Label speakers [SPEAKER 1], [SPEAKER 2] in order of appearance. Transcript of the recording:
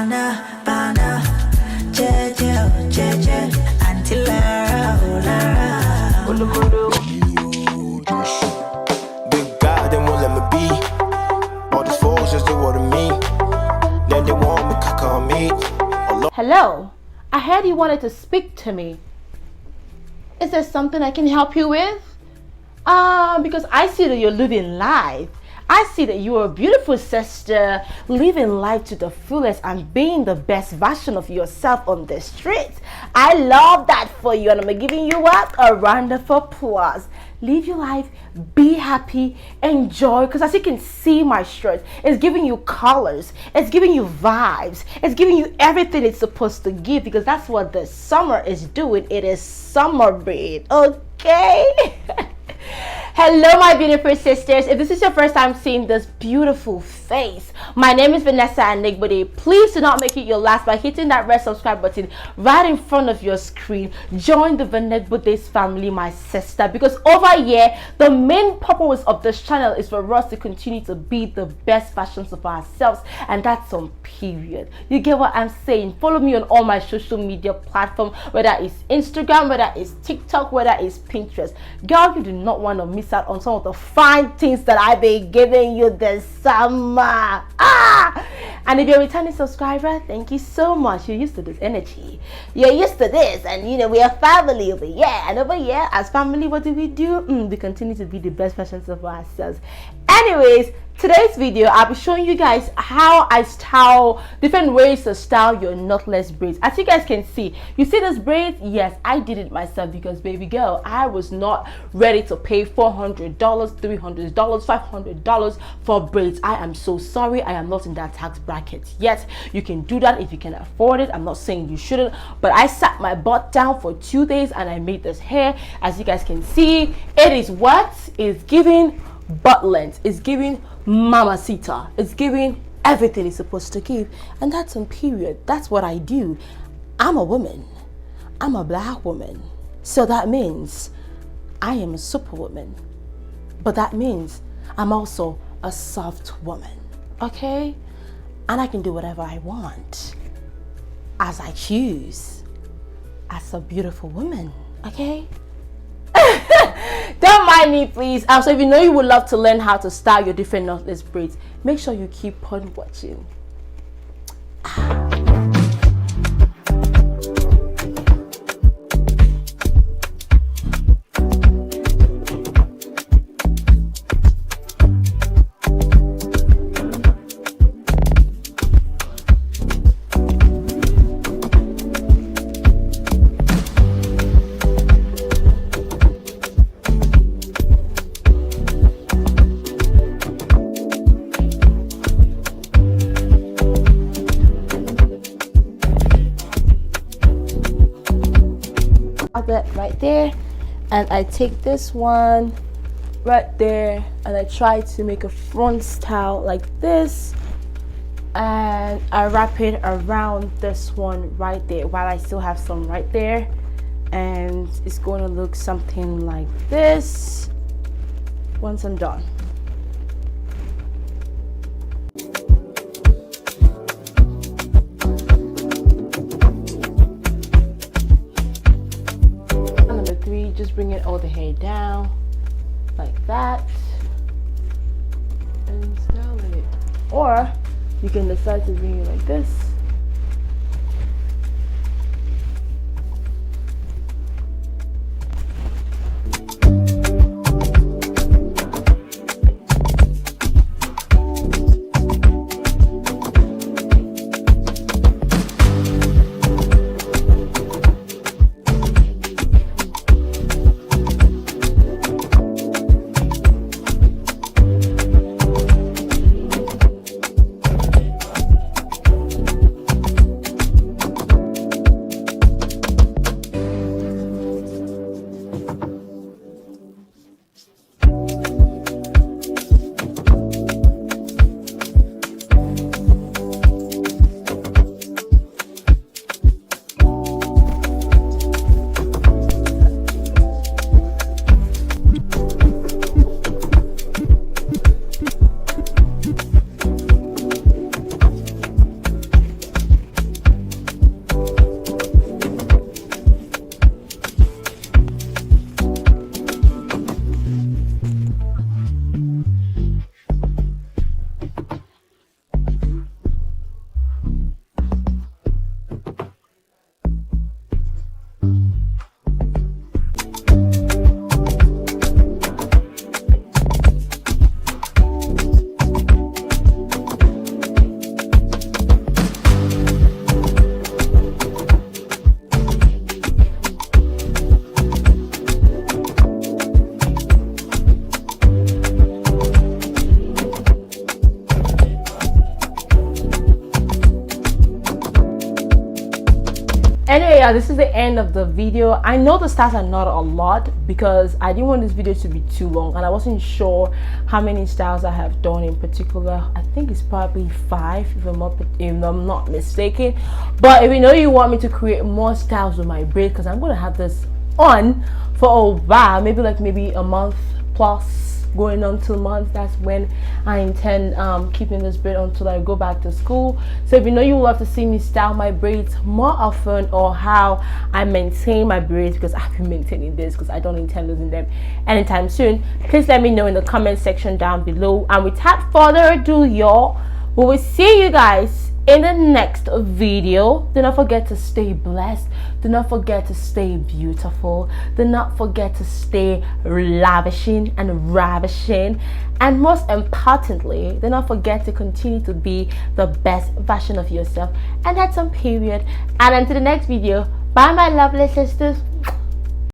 [SPEAKER 1] bana, bana, jeje, jeje, until Lara,
[SPEAKER 2] Big God, they won't let me be. All these folks just they want me. Then they want me, cock on me.
[SPEAKER 3] Hello, I heard you wanted to speak to me. Is there something I can help you with? Because I see that you're living life. I see that you are a beautiful sister, living life to the fullest and being the best version of yourself on the streets. I love that for you, and I'm giving you what? A round of applause. Live your life, be happy, enjoy, because as you can see, my shirt is giving you colors, it's giving you vibes, it's giving you everything it's supposed to give, because that's what the summer is doing. It is summer braid, okay? Hello my beautiful sisters. If this is your first time seeing this beautiful face, my name is Vanessa Anegbode. Please do not make it your last by hitting that red subscribe button right in front of your screen. Join the Anegbode's family, my sister, because over here the main purpose of this channel is for us to continue to be the best versions of ourselves, and that's on period. You get what I'm saying? Follow me on all my social media platforms, whether it's Instagram, whether it's TikTok, whether it's Pinterest. Girl, you do not want to miss out on some of the fine things that I've been giving you this summer. And if you're a returning subscriber, thank you so much. You're used to this energy, you're used to this, and you know we are family over here. And over here, as family, what do? We continue to be the best versions of ourselves. Anyways, today's video I'll be showing you guys how I style different ways to style your knotless braids. As you guys can see, you see this braid? Yes, I did it myself because baby girl, I was not ready to pay $400, $300, $500 for braids. I am so sorry, I am not in that tax bracket yet. You can do that if you can afford it. I'm not saying you shouldn't, but I sat my butt down for 2 days and I made this hair. As you guys can see, it is what is giving butt length, it's giving mamacita, it's giving everything it's supposed to give, and that's on period. That's what I do. I'm a woman, I'm a black woman, so that means I am a superwoman, but that means I'm also a soft woman, okay? And I can do whatever I want as I choose as a beautiful woman, okay? Don't mind me, please. So if you know you would love to learn how to style your different knotless braids, make sure you keep on watching. That right there, and I take this one right there and I try to make a front style like this, and I wrap it around this one right there while I still have some right there, and it's going to look something like this once I'm done. Just bringing all the hair down like that and styling it, or you can decide to bring it like this. Anyway, yeah, this is the end of the video. I know the styles are not a lot because I didn't want this video to be too long, and I wasn't sure how many styles I have done in particular. I think it's probably 5 if I'm not mistaken. But if you know you want me to create more styles with my braid, because I'm gonna have this on for a while, maybe a month plus, going on 2 months. That's when I intend keeping this braid until I go back to school. So if you know you would love to see me style my braids more often, or how I maintain my braids, because I've been maintaining this because I don't intend losing them anytime soon, please let me know in the comment section down below. And without further ado, y'all, we will see you guys in the next video. Do not forget to stay blessed. Do not forget to stay beautiful. Do not forget to stay lavishing and ravishing. And most importantly, do not forget to continue to be the best version of yourself. And that's on period. And until the next video, bye my lovely sisters.